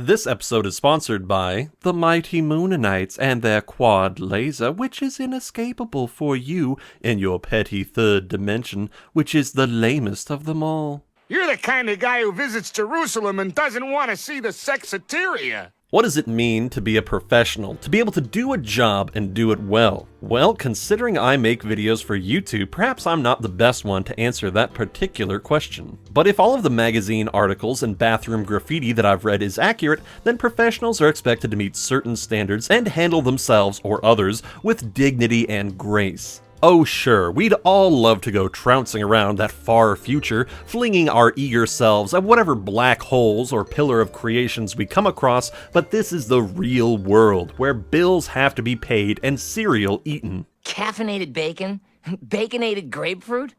This episode is sponsored by the Mighty Moonanites and their quad laser, which is inescapable for you in your petty third dimension, which is the lamest of them all. You're the kind of guy who visits Jerusalem and doesn't want to see the Sexiteria. What does it mean to be a professional, to be able to do a job and do it well? Well, considering I make videos for YouTube, perhaps I'm not the best one to answer that particular question. But if all of the magazine articles and bathroom graffiti that I've read is accurate, then professionals are expected to meet certain standards and handle themselves or others with dignity and grace. Oh sure, we'd all love to go trouncing around that far future, flinging our eager selves at whatever black holes or pillar of creations we come across, but this is the real world, where bills have to be paid and cereal eaten. Caffeinated bacon? Baconated grapefruit?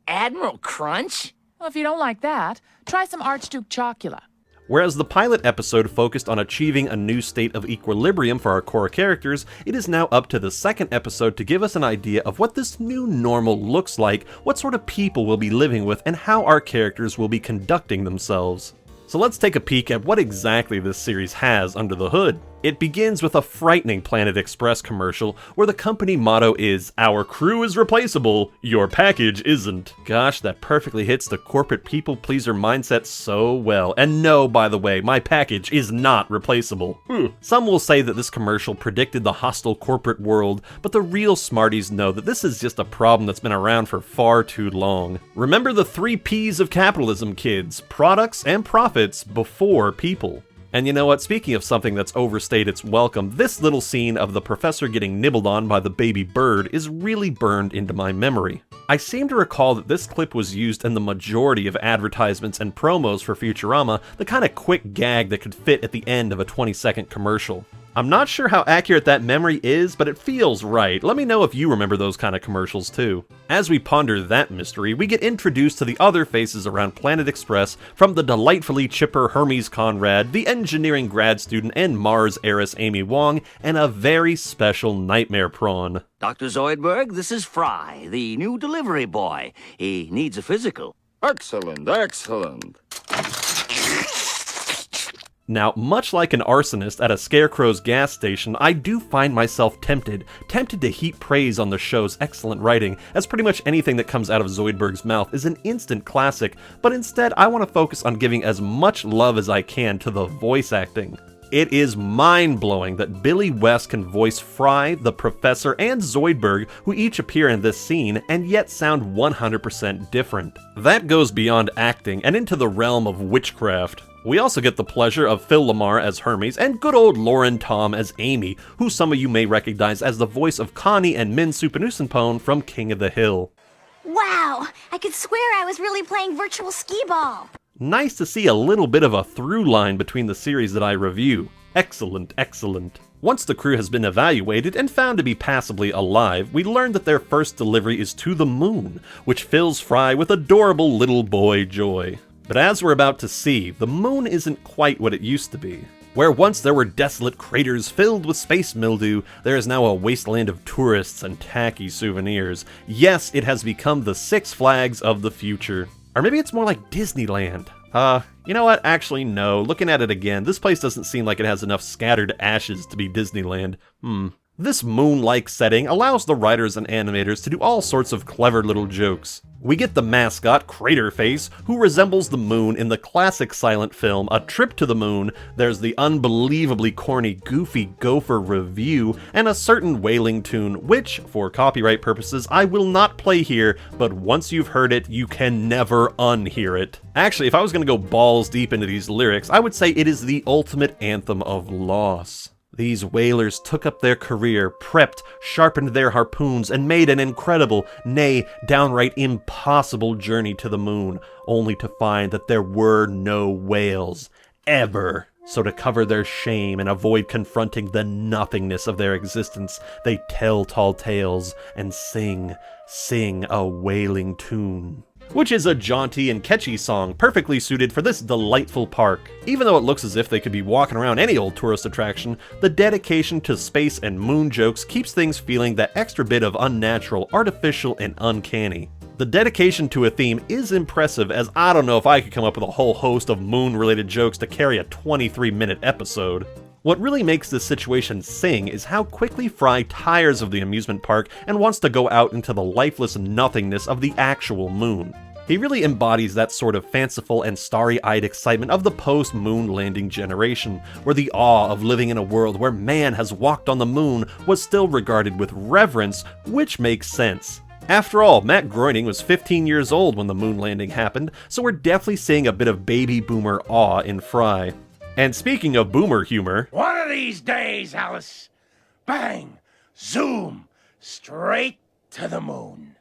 Admiral Crunch? Well, if you don't like that, try some Archduke Chocula. Whereas the pilot episode focused on achieving a new state of equilibrium for our core characters, it is now up to the second episode to give us an idea of what this new normal looks like, what sort of people we'll be living with, and how our characters will be conducting themselves. So let's take a peek at what exactly this series has under the hood. It begins with a frightening Planet Express commercial where the company motto is, "Our crew is replaceable, your package isn't." Gosh, that perfectly hits the corporate people pleaser mindset so well. And no, by the way, my package is not replaceable. Some will say that this commercial predicted the hostile corporate world, but the real smarties know that this is just a problem that's been around for far too long. Remember the 3 P's of capitalism, kids: products and profits before people. And you know what, speaking of something that's overstayed its welcome, this little scene of the professor getting nibbled on by the baby bird is really burned into my memory. I seem to recall that this clip was used in the majority of advertisements and promos for Futurama, the kind of quick gag that could fit at the end of a 20-second commercial. I'm not sure how accurate that memory is, but it feels right. Let me know if you remember those kind of commercials too. As we ponder that mystery, we get introduced to the other faces around Planet Express, from the delightfully chipper Hermes Conrad, the engineering grad student and Mars heiress Amy Wong, and a very special nightmare prawn. Dr. Zoidberg, this is Fry, the new delivery boy. He needs a physical. Excellent, excellent. Now, much like an arsonist at a Scarecrow's gas station, I do find myself tempted to heap praise on the show's excellent writing, as pretty much anything that comes out of Zoidberg's mouth is an instant classic, but instead I want to focus on giving as much love as I can to the voice acting. It is mind-blowing that Billy West can voice Fry, the Professor, and Zoidberg, who each appear in this scene, and yet sound 100% different. That goes beyond acting and into the realm of witchcraft. We also get the pleasure of Phil Lamar as Hermes and good old Lauren Tom as Amy, who some of you may recognize as the voice of Connie and Min Supernussenpone from King of the Hill. Wow, I could swear I was really playing virtual skee-ball. Nice to see a little bit of a through line between the series that I review. Excellent, excellent. Once the crew has been evaluated and found to be passably alive, we learn that their first delivery is to the moon, which fills Fry with adorable little boy joy. But as we're about to see, the moon isn't quite what it used to be. Where once there were desolate craters filled with space mildew, there is now a wasteland of tourists and tacky souvenirs. Yes, it has become the Six Flags of the future. Or maybe it's more like Disneyland. You know what? Actually, no. Looking at it again, this place doesn't seem like it has enough scattered ashes to be Disneyland. This moon-like setting allows the writers and animators to do all sorts of clever little jokes. We get the mascot, Craterface, who resembles the moon in the classic silent film A Trip to the Moon. There's the unbelievably corny Goofy Gopher review, and a certain wailing tune, which, for copyright purposes, I will not play here, but once you've heard it, you can never unhear it. Actually, if I was gonna go balls deep into these lyrics, I would say it is the ultimate anthem of loss. These whalers took up their career, prepped, sharpened their harpoons, and made an incredible, nay, downright impossible journey to the moon, only to find that there were no whales. Ever. So to cover their shame and avoid confronting the nothingness of their existence, they tell tall tales and sing a wailing tune. Which is a jaunty and catchy song perfectly suited for this delightful park. Even though it looks as if they could be walking around any old tourist attraction, the dedication to space and moon jokes keeps things feeling that extra bit of unnatural, artificial, and uncanny. The dedication to a theme is impressive, as I don't know if I could come up with a whole host of moon-related jokes to carry a 23-minute episode. What really makes this situation sing is how quickly Fry tires of the amusement park and wants to go out into the lifeless nothingness of the actual moon. He really embodies that sort of fanciful and starry-eyed excitement of the post-moon landing generation, where the awe of living in a world where man has walked on the moon was still regarded with reverence, which makes sense. After all, Matt Groening was 15 years old when the moon landing happened, so we're definitely seeing a bit of baby boomer awe in Fry. And speaking of boomer humor, one of these days, Alice, bang, zoom, straight to the moon.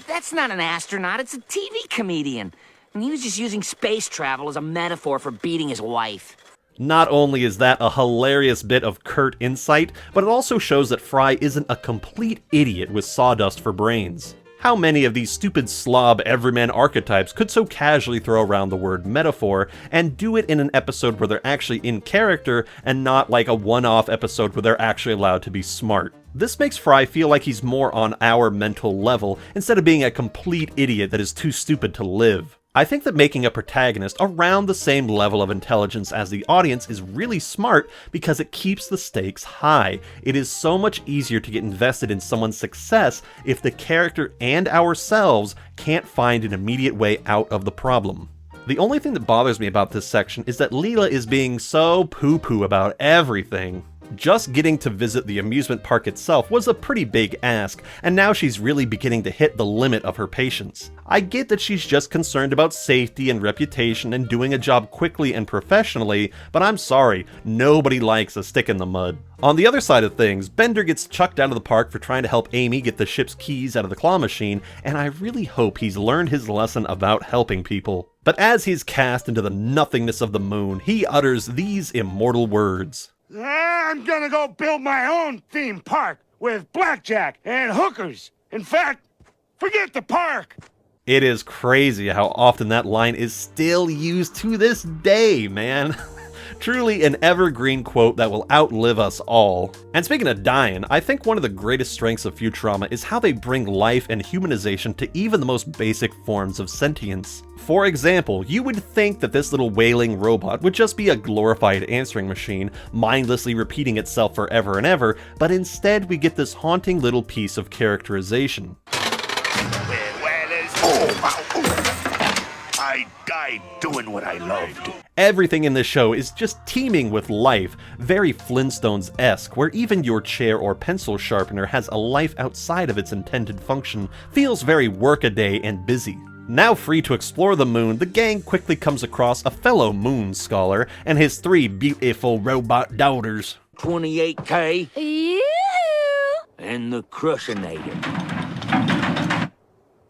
That's not an astronaut, it's a TV comedian. And he was just using space travel as a metaphor for beating his wife. not only is that a hilarious bit of curt insight, but it also shows that Fry isn't a complete idiot with sawdust for brains. How many of these stupid slob everyman archetypes could so casually throw around the word metaphor and do it in an episode where they're actually in character and not like a one-off episode where they're actually allowed to be smart? This makes Fry feel like he's more on our mental level instead of being a complete idiot that is too stupid to live. I think that making a protagonist around the same level of intelligence as the audience is really smart because it keeps the stakes high. It is so much easier to get invested in someone's success if the character and ourselves can't find an immediate way out of the problem. The only thing that bothers me about this section is that Leela is being so poo-poo about everything. Just getting to visit the amusement park itself was a pretty big ask, and now she's really beginning to hit the limit of her patience. I get that she's just concerned about safety and reputation and doing a job quickly and professionally, but I'm sorry, nobody likes a stick in the mud. On the other side of things, Bender gets chucked out of the park for trying to help Amy get the ship's keys out of the claw machine, and I really hope he's learned his lesson about helping people. But as he's cast into the nothingness of the moon, he utters these immortal words. I'm gonna go build my own theme park with blackjack and hookers. In fact, forget the park. It is crazy how often that line is still used to this day, man. Truly an evergreen quote that will outlive us all. And speaking of dying, I think one of the greatest strengths of Futurama is how they bring life and humanization to even the most basic forms of sentience. For example, you would think that this little wailing robot would just be a glorified answering machine, mindlessly repeating itself forever and ever, but instead we get this haunting little piece of characterization. I died doing what I loved. Everything in this show is just teeming with life, very Flintstones-esque, where even your chair or pencil sharpener has a life outside of its intended function, feels very workaday and busy. Now free to explore the moon, the gang quickly comes across a fellow moon scholar and his 3 beautiful robot daughters. 28K Ew. and the Crushinator.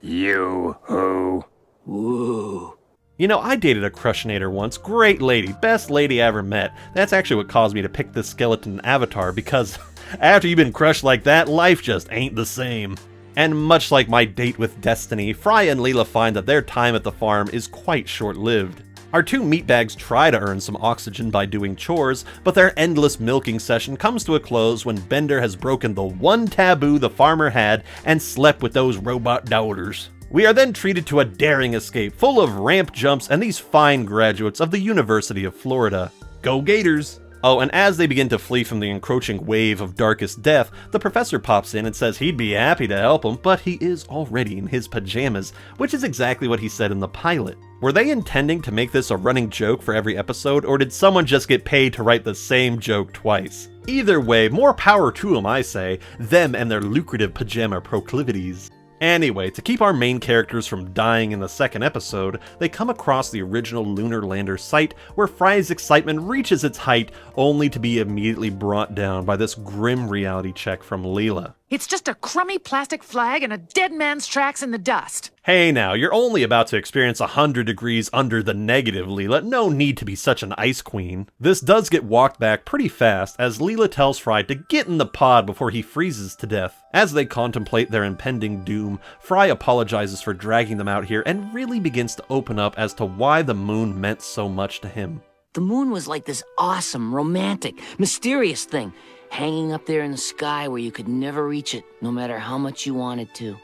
You-ho. Whoa. You know, I dated a Crushinator once. Great lady, best lady I ever met. That's actually what caused me to pick this skeleton avatar, because after you've been crushed like that, life just ain't the same. And much like my date with Destiny, Fry and Leela find that their time at the farm is quite short-lived. Our 2 meatbags try to earn some oxygen by doing chores, but their endless milking session comes to a close when Bender has broken the one taboo the farmer had and slept with those robot daughters. We are then treated to a daring escape full of ramp jumps and these fine graduates of the University of Florida. Go Gators! Oh, and as they begin to flee from the encroaching wave of darkest death, the professor pops in and says he'd be happy to help them, but he is already in his pajamas, which is exactly what he said in the pilot. Were they intending to make this a running joke for every episode, or did someone just get paid to write the same joke twice? Either way, more power to them, I say, them and their lucrative pajama proclivities. Anyway, to keep our main characters from dying in the second episode, they come across the original lunar lander site, where Fry's excitement reaches its height, only to be immediately brought down by this grim reality check from Leela. It's just a crummy plastic flag and a dead man's tracks in the dust. Hey now, you're only about to experience 100 degrees under the negative, Leela. No need to be such an ice queen. This does get walked back pretty fast as Leela tells Fry to get in the pod before he freezes to death. As they contemplate their impending doom, Fry apologizes for dragging them out here and really begins to open up as to why the moon meant so much to him. The moon was like this awesome, romantic, mysterious thing, hanging up there in the sky where you could never reach it, no matter how much you wanted to.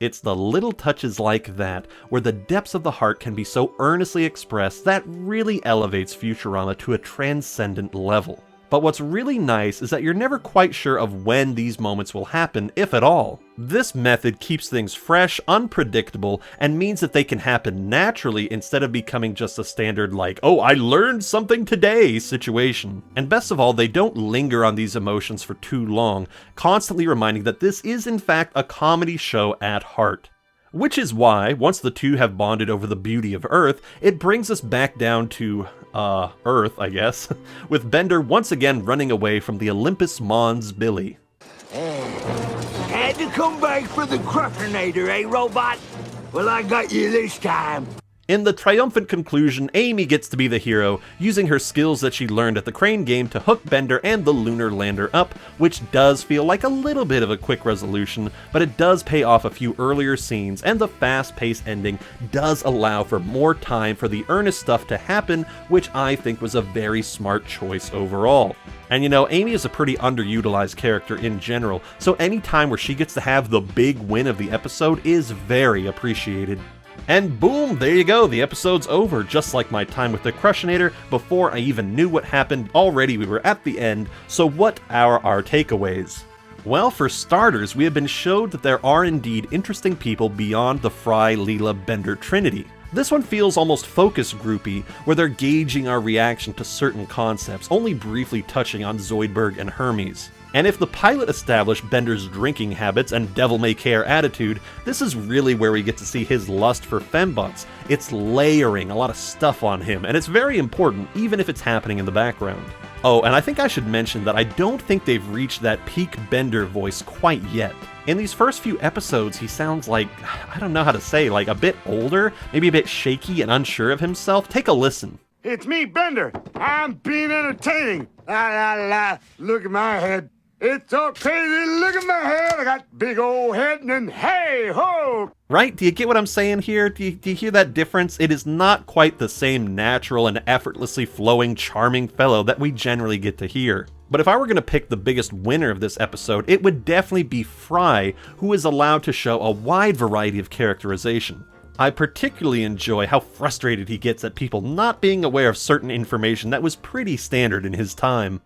It's the little touches like that, where the depths of the heart can be so earnestly expressed, that really elevates Futurama to a transcendent level. But what's really nice is that you're never quite sure of when these moments will happen, if at all. This method keeps things fresh, unpredictable, and means that they can happen naturally instead of becoming just a standard like, oh, I learned something today situation. And best of all, they don't linger on these emotions for too long, constantly reminding that this is in fact a comedy show at heart. Which is why, once the two have bonded over the beauty of Earth, it brings us back down to, Earth, I guess, with Bender once again running away from the Olympus Mons Billy. Had to come back for the Cruffinator, eh, robot? Well, I got you this time. In the triumphant conclusion, Amy gets to be the hero, using her skills that she learned at the Crane game to hook Bender and the lunar lander up, which does feel like a little bit of a quick resolution, but it does pay off a few earlier scenes, and the fast-paced ending does allow for more time for the earnest stuff to happen, which I think was a very smart choice overall. And you know, Amy is a pretty underutilized character in general, so any time where she gets to have the big win of the episode is very appreciated. And boom, there you go, the episode's over, just like my time with the Crushinator. Before I even knew what happened, already we were at the end, so what are our takeaways? Well, for starters, we have been showed that there are indeed interesting people beyond the Fry, Leela, Bender trinity. This one feels almost focus groupy, where they're gauging our reaction to certain concepts, only briefly touching on Zoidberg and Hermes. And if the pilot established Bender's drinking habits and devil-may-care attitude, this is really where we get to see his lust for fembots. It's layering a lot of stuff on him, and it's very important, even if it's happening in the background. Oh, and I think I should mention that I don't think they've reached that peak Bender voice quite yet. In these first few episodes, he sounds like, I don't know how to say, like a bit older, maybe a bit shaky and unsure of himself. Take a listen. It's me, Bender. I'm being entertaining. La la la. Look at my head. It's all crazy. Look at my head. I got big old head and then hey ho. Right? Do you get what I'm saying here? Do you hear that difference? It is not quite the same natural and effortlessly flowing, charming fellow that we generally get to hear. But if I were going to pick the biggest winner of this episode, it would definitely be Fry, who is allowed to show a wide variety of characterization. I particularly enjoy how frustrated he gets at people not being aware of certain information that was pretty standard in his time.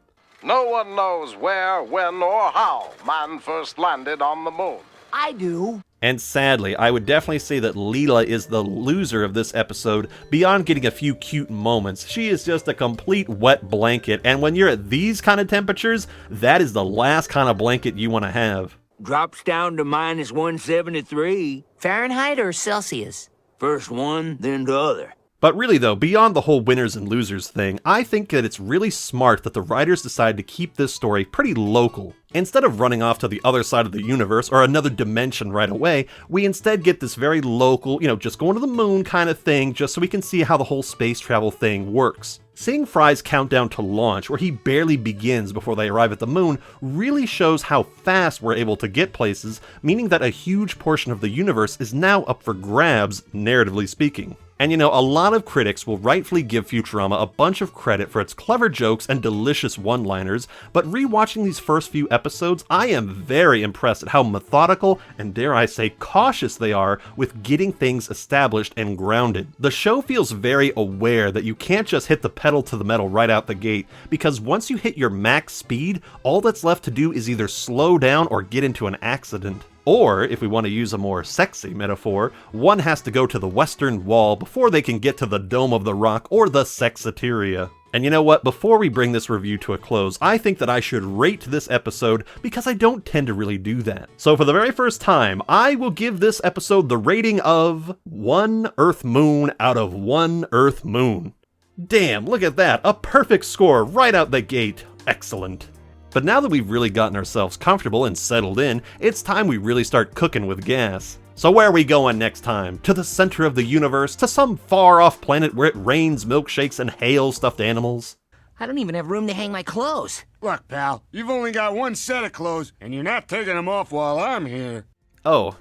No one knows where, when, or how man first landed on the moon. I do. And sadly, I would definitely say that Leela is the loser of this episode. Beyond getting a few cute moments, she is just a complete wet blanket, and when you're at these kind of temperatures, that is the last kind of blanket you want to have. Drops down to minus 173. Fahrenheit or Celsius? First one, then the other. But really though, beyond the whole winners and losers thing, I think that it's really smart that the writers decided to keep this story pretty local. Instead of running off to the other side of the universe or another dimension right away, we instead get this very local, just going to the moon kind of thing, just so we can see how the whole space travel thing works. Seeing Fry's countdown to launch, where he barely begins before they arrive at the moon, really shows how fast we're able to get places, meaning that a huge portion of the universe is now up for grabs, narratively speaking. And a lot of critics will rightfully give Futurama a bunch of credit for its clever jokes and delicious one-liners, but rewatching these first few episodes, I am very impressed at how methodical and, dare I say, cautious they are with getting things established and grounded. The show feels very aware that you can't just hit the pedal to the metal right out the gate, because once you hit your max speed, all that's left to do is either slow down or get into an accident. Or, if we want to use a more sexy metaphor, one has to go to the Western Wall before they can get to the Dome of the Rock or the Sexateria. And you know what, before we bring this review to a close, I think that I should rate this episode because I don't tend to really do that. So for the very first time, I will give this episode the rating of 1 Earth Moon out of 1 Earth Moon. Damn, look at that, a perfect score right out the gate. Excellent. But now that we've really gotten ourselves comfortable and settled in, it's time we really start cooking with gas. So where are we going next time? To the center of the universe? To some far-off planet where it rains milkshakes and hails stuffed animals? I don't even have room to hang my clothes. Look, pal, you've only got one set of clothes, and you're not taking them off while I'm here. Oh,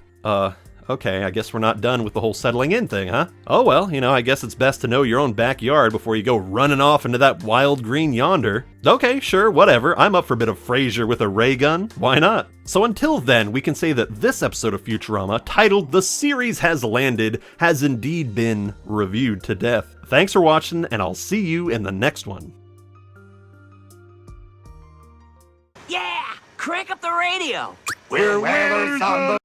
Okay, I guess we're not done with the whole settling in thing, huh? Oh well, I guess it's best to know your own backyard before you go running off into that wild green yonder. Okay, sure, whatever. I'm up for a bit of Frasier with a ray gun. Why not? So until then, we can say that this episode of Futurama, titled "The Series Has Landed," has indeed been reviewed to death. Thanks for watching, and I'll see you in the next one. Yeah! Crank up the radio! We're winners on the